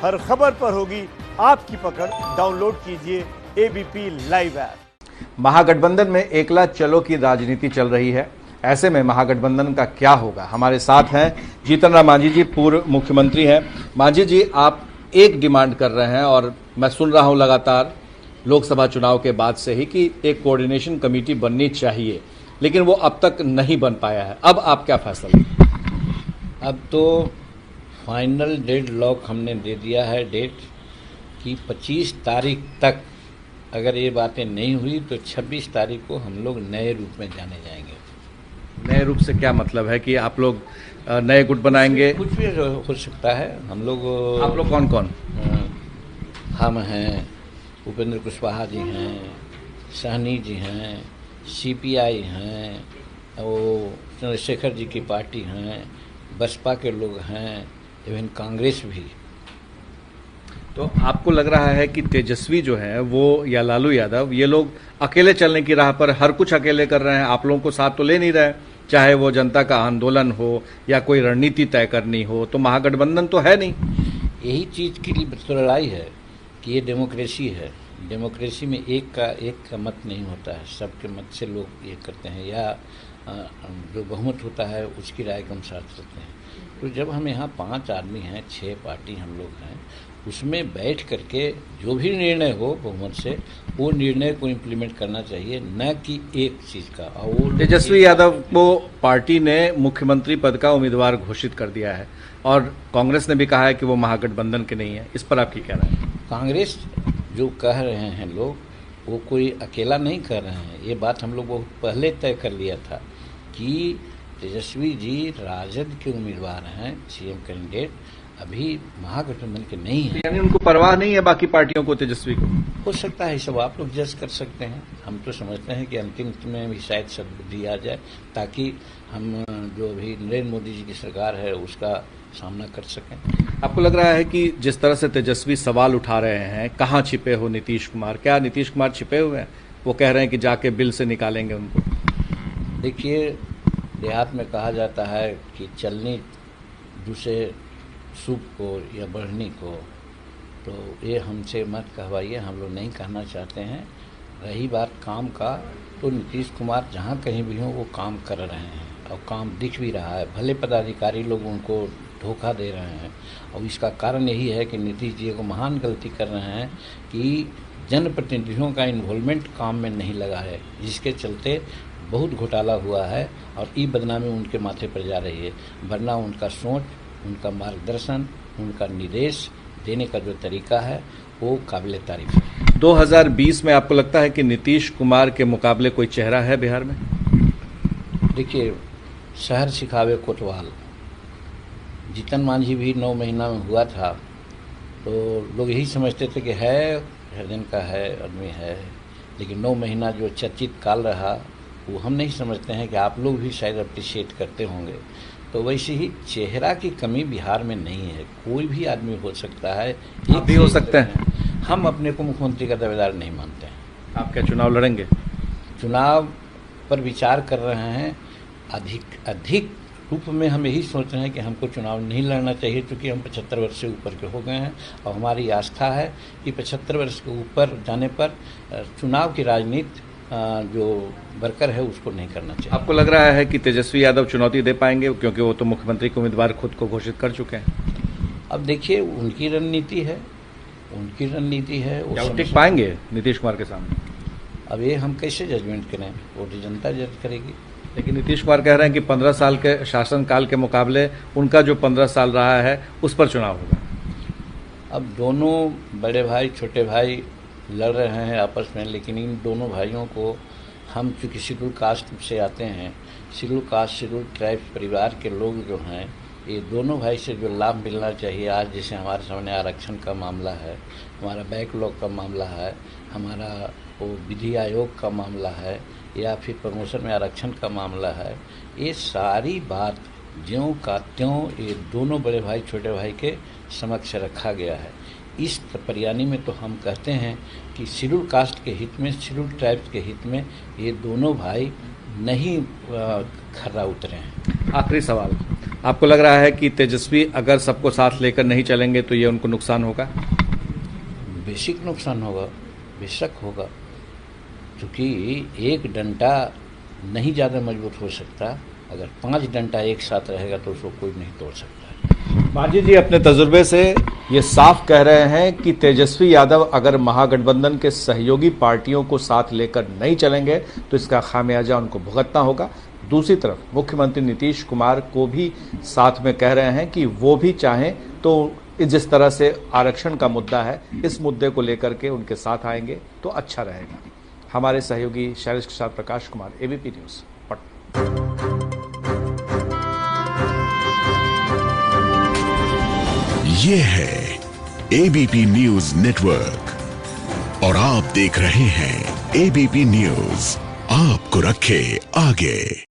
हर खबर पर होगी आपकी पकड़। डाउनलोड कीजिए एबीपी लाइव ऐप। महागठबंधन में एकला चलो की राजनीति चल रही है। ऐसे में महागठबंधन का क्या होगा? हमारे साथ हैं जीतन राम मांझी जी, पूर्व मुख्यमंत्री हैं। मांझी जी, आप एक डिमांड कर रहे हैं और मैं सुन रहा हूं लगातार लोकसभा चुनाव के बाद से ही कि एक कोऑर्डिनेशन कमेटी बननी चाहिए, लेकिन वो अब तक नहीं बन पाया है। अब आप क्या फैसला लेंगे? अब तो फाइनल डेडलॉक हमने दे दिया है डेट कि 25 तारीख तक अगर ये बातें नहीं हुई तो 26 तारीख को हम लोग नए रूप में जाने जाएंगे। नए रूप से क्या मतलब है कि आप लोग नए गुट बनाएंगे? कुछ भी हो सकता है। हम लोग, आप लोग कौन कौन? हम हैं, उपेंद्र कुशवाहा जी हैं, सहनी जी हैं, सीपीआई हैं, वो चंद्रशेखर जी की पार्टी हैं, बसपा के लोग हैं, इवन कांग्रेस भी। तो आपको लग रहा है कि तेजस्वी जो है वो या लालू यादव, ये लोग अकेले चलने की राह पर हर कुछ अकेले कर रहे हैं, आप लोगों को साथ तो ले नहीं रहे, चाहे वो जनता का आंदोलन हो या कोई रणनीति तय करनी हो? तो महागठबंधन तो है नहीं। यही चीज़ के लिए तो लड़ाई है कि ये डेमोक्रेसी है। डेमोक्रेसी में एक का मत नहीं होता है, सबके मत से लोग ये करते हैं, या जो बहुमत होता है उसकी राय के अनुसार चलते हैं। तो जब हम यहाँ 5 आदमी हैं, 6 पार्टी हम लोग हैं, उसमें बैठ करके जो भी निर्णय हो बहुमत से, वो निर्णय को इम्प्लीमेंट करना चाहिए, न कि एक चीज़ का। और तेजस्वी यादव को पार्टी ने मुख्यमंत्री पद का उम्मीदवार घोषित कर दिया है और कांग्रेस ने भी कहा है कि वो महागठबंधन के नहीं है। इस पर आपकी क्या राय है? कांग्रेस जो कह रहे हैं लोग, वो कोई अकेला नहीं कर रहे हैं। ये बात हम लोग बहुत पहले तय कर लिया था कि तेजस्वी जी राजद के उम्मीदवार हैं, सीएम कैंडिडेट, अभी महागठबंधन के नहीं हैं। यानी उनको परवाह नहीं है बाकी पार्टियों को, तेजस्वी को? हो सकता है, सब आप लोग जज कर सकते हैं। हम तो समझते हैं कि अंतिम में भी शायद सद्बुद्धि आ जाए, ताकि हम जो अभी नरेंद्र मोदी जी की सरकार है उसका सामना कर सकें। आपको लग रहा है कि जिस तरह से तेजस्वी सवाल उठा रहे हैं, कहाँ छिपे हो नीतीश कुमार? क्या नीतीश कुमार छिपे हुए हैं? वो कह रहे हैं कि जाके बिल से निकालेंगे उनको। देखिए, देहात में कहा जाता है कि चलनी दूसरे सूप को या बढ़नी को, तो ये हमसे मत कहवाइए, हम लोग नहीं कहना चाहते हैं। रही बात काम का, तो नीतीश कुमार जहाँ कहीं भी हों वो काम कर रहे हैं और काम दिख भी रहा है। भले पदाधिकारी लोग उनको धोखा दे रहे हैं, और इसका कारण यही है कि नीतीश जी को महान गलती कर रहे हैं कि जनप्रतिनिधियों का इन्वॉल्वमेंट काम में नहीं लगा है, जिसके चलते बहुत घोटाला हुआ है और ये बदनामी उनके माथे पर जा रही है। वरना उनका सोच, उनका मार्गदर्शन, उनका निर्देश देने का जो तरीका है वो काबिल तारीफ है। 2020 में आपको लगता है कि नीतीश कुमार के मुकाबले कोई चेहरा है बिहार में? देखिए, शहर सिखावे कोतवाल, जीतन मांझी भी 9 महीना में हुआ था, तो लोग यही समझते थे कि है, हर दिन का है, आदमी है, लेकिन 9 महीना जो चर्चित काल रहा वो हम नहीं समझते हैं कि आप लोग भी शायद अप्रिशिएट करते होंगे। तो वैसे ही चेहरा की कमी बिहार में नहीं है, कोई भी आदमी हो सकता है, आप भी हो सकते हैं। हम अपने को मुख्यमंत्री का दावेदार नहीं मानते हैं। आप क्या चुनाव लड़ेंगे? चुनाव पर विचार कर रहे हैं। अधिक रूप में हम यही सोच रहे हैं कि हमको चुनाव नहीं लड़ना चाहिए, क्योंकि हम 75 वर्ष से ऊपर के हो गए हैं और हमारी आस्था है कि 75 वर्ष के ऊपर जाने पर चुनाव की राजनीति जो वर्कर है उसको नहीं करना चाहिए। आपको लग रहा है कि तेजस्वी यादव चुनौती दे पाएंगे, क्योंकि वो तो मुख्यमंत्री के उम्मीदवार खुद को घोषित कर चुके हैं? अब देखिए, उनकी रणनीति है, क्या वो टिक पाएंगे नीतीश कुमार के सामने? अब ये हम कैसे जजमेंट करें, वो तो जनता जज करेगी। लेकिन नीतीश कुमार कह रहे हैं कि 15 साल के शासनकाल के मुकाबले उनका जो 15 साल रहा है उस पर चुनाव होगा। अब दोनों बड़े भाई छोटे भाई लड़ रहे हैं आपस में, लेकिन इन दोनों भाइयों को, हम चूँकि शेड्यूल कास्ट से आते हैं, शेड्यूल कास्ट शेड्यूल ट्राइब्स परिवार के लोग जो हैं, ये दोनों भाई से जो लाभ मिलना चाहिए, आज जैसे हमारे सामने आरक्षण का मामला है, हमारा बैकलॉग का मामला है, हमारा वो विधि आयोग का मामला है, या फिर प्रमोशन में आरक्षण का मामला है, ये सारी बात ज्यों का त्यों ये दोनों बड़े भाई छोटे भाई के समक्ष रखा गया है। इस पर्यानी में तो हम कहते हैं कि शेड्यूल कास्ट के हित में, शेड्यूल ट्राइब्स के हित में ये दोनों भाई नहीं खर्रा उतरे हैं। आखिरी सवाल, आपको लग रहा है कि तेजस्वी अगर सबको साथ लेकर नहीं चलेंगे तो ये उनको नुकसान होगा? बेसिक नुकसान होगा, बेशक होगा, क्योंकि एक डंडा नहीं ज़्यादा मजबूत हो सकता, अगर 5 डंडा एक साथ रहेगा तो उसको कोई नहीं तोड़ सकता। मांझी जी अपने तजुर्बे से ये साफ कह रहे हैं कि तेजस्वी यादव अगर महागठबंधन के सहयोगी पार्टियों को साथ लेकर नहीं चलेंगे तो इसका खामियाजा उनको भुगतना होगा। दूसरी तरफ मुख्यमंत्री नीतीश कुमार को भी साथ में कह रहे हैं कि वो भी चाहें तो जिस तरह से आरक्षण का मुद्दा है, इस मुद्दे को लेकर के उनके साथ आएंगे तो अच्छा रहेगा। हमारे सहयोगी शैलेश के साथ प्रकाश कुमार, एबीपी न्यूज़, पटना। ये है एबीपी न्यूज नेटवर्क और आप देख रहे हैं एबीपी न्यूज, आपको रखे आगे।